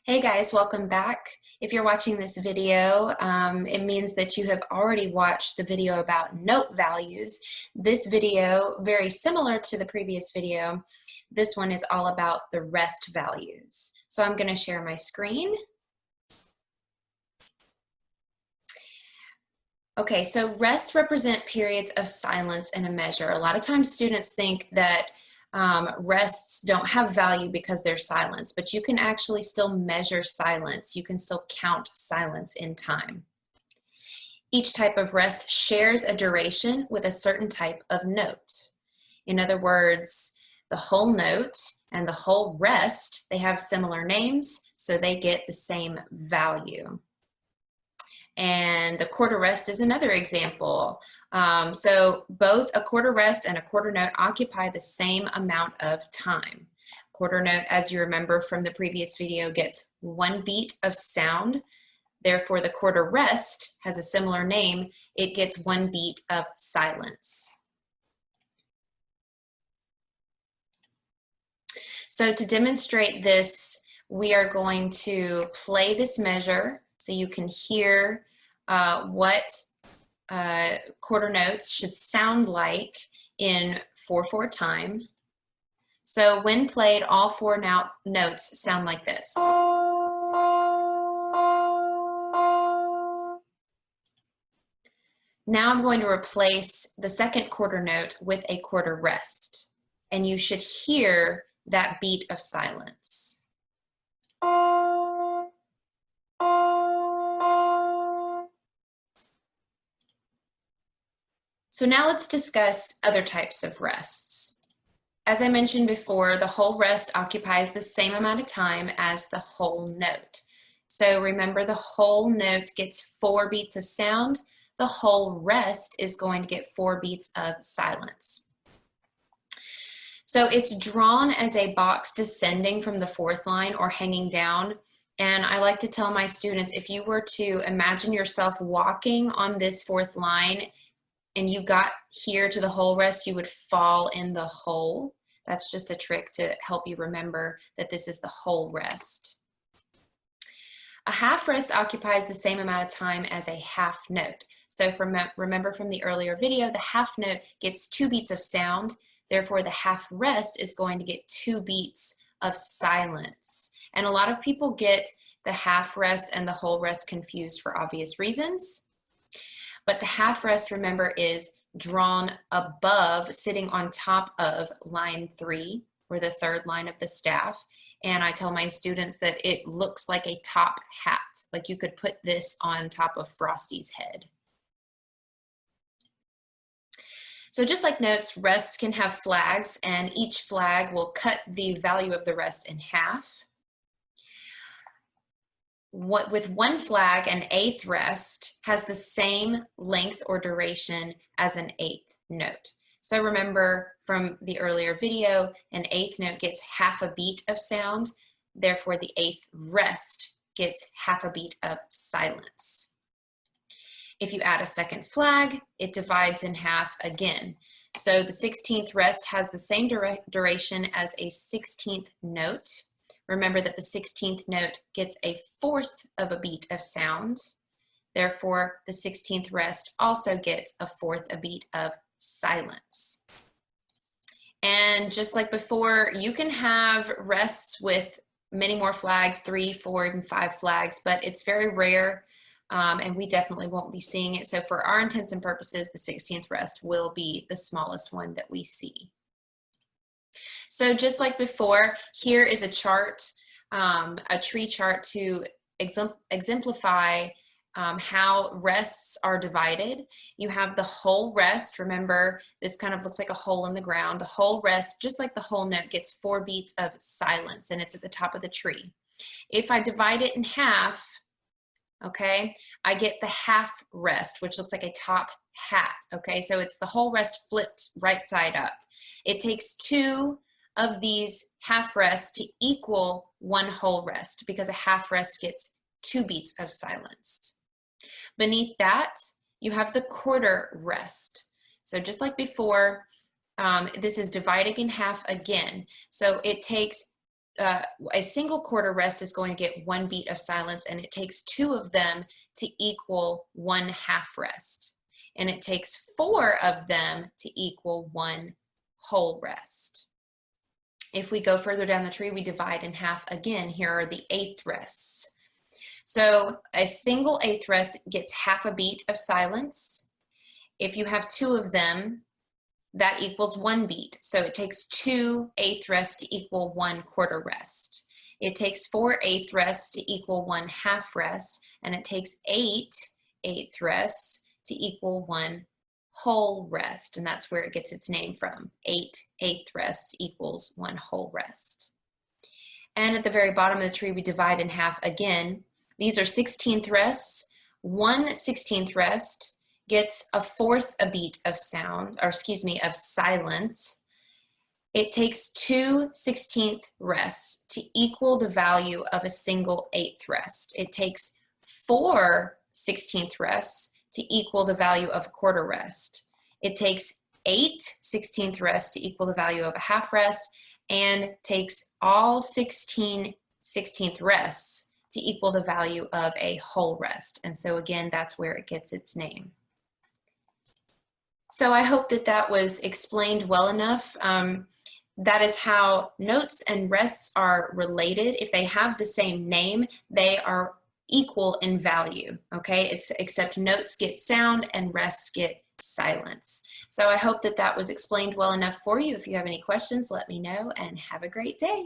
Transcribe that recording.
Hey guys, welcome back. If you're watching this video, it means that you have already watched the video about note values. This video, very similar to the previous video, this one is all about the rest values. So I'm going to share my screen. Okay, so rests represent periods of silence in a measure. A lot of times students think that rests don't have value because they're silence, but you can actually still measure silence. You can still count silence in time. Each type of rest shares a duration with a certain type of note. In other words, the whole note and the whole rest, they have similar names, so they get the same value. And the quarter rest is another example. So both a quarter rest and a quarter note occupy the same amount of time. Quarter note, as you remember from the previous video, gets 1 beat of sound. Therefore, the quarter rest has a similar name. It gets 1 beat of silence. So to demonstrate this, we are going to play this measure so you can hear what quarter notes should sound like in 4/4 time. So when played, all 4 notes sound like this. Now I'm going to replace the second quarter note with a quarter rest, and you should hear that beat of silence. So now let's discuss other types of rests. As I mentioned before, the whole rest occupies the same amount of time as the whole note. So remember, the whole note gets 4 beats of sound. The whole rest is going to get 4 beats of silence. So it's drawn as a box descending from the 4th line or hanging down. And I like to tell my students, if you were to imagine yourself walking on this 4th line and you got here to the whole rest, you would fall in the hole. That's just a trick to help you remember that this is the whole rest. A half rest occupies the same amount of time as a half note. So remember from the earlier video, the half note gets 2 beats of sound. Therefore, the half rest is going to get 2 beats of silence. And a lot of people get the half rest and the whole rest confused for obvious reasons. But the half rest, remember, is drawn above, sitting on top of line 3, or the 3rd line of the staff. And I tell my students that it looks like a top hat, like you could put this on top of Frosty's head. So just like notes, rests can have flags, and each flag will cut the value of the rest in half. With one flag, an 8th rest has the same length or duration as an 8th note. So remember from the earlier video, an 8th note gets half a beat of sound. Therefore, the 8th rest gets half a beat of silence. If you add a second flag, it divides in half again. So the 16th rest has the same duration as a 16th note. Remember that the 16th note gets a 4th of a beat of sound. Therefore, the 16th rest also gets a 4th a beat of silence. And just like before, you can have rests with many more flags, 3, 4, and 5 flags, but it's very rare, and we definitely won't be seeing it. So for our intents and purposes, the 16th rest will be the smallest one that we see. So just like before, here is a chart, a tree chart to exemplify how rests are divided. You have the whole rest. Remember, this kind of looks like a hole in the ground. The whole rest, just like the whole note, gets 4 beats of silence, and it's at the top of the tree. If I divide it in half, okay, I get the half rest, which looks like a top hat, okay? So it's the whole rest flipped right side up. It takes 2 of these half rests to equal 1 whole rest, because a half rest gets 2 beats of silence. Beneath that, you have the quarter rest. So just like before, this is dividing in half again. So it takes a single quarter rest is going to get 1 beat of silence, and it takes 2 of them to equal 1 half rest. And it takes 4 of them to equal 1 whole rest. If we go further down the tree, we divide in half again. Here are the eighth rests. So a single eighth rest gets half a beat of silence. If you have 2 of them, that equals 1 beat. So it takes 2 eighth rests to equal 1 quarter rest. It takes 4 eighth rests to equal 1 half rest, and it takes 8 eighth rests to equal 1 whole rest, and that's where it gets its name from. 8 eighth rests equals 1 whole rest. And at the very bottom of the tree, we divide in half again. These are 16th rests. 1 16th rest gets a fourth a beat of sound, or excuse me, of silence. It takes 2 16th rests to equal the value of a single eighth rest. It takes 4 16th rests to equal the value of a quarter rest. It takes 8 16th rests to equal the value of a half rest, and takes all 16 16th rests to equal the value of a whole rest. And so again, that's where it gets its name. So I hope that that was explained well enough. That is how notes and rests are related. If they have the same name, they are equal in value, okay? Except notes get sound and rests get silence. So I hope that that was explained well enough for you. If you have any questions, let me know, and have a great day.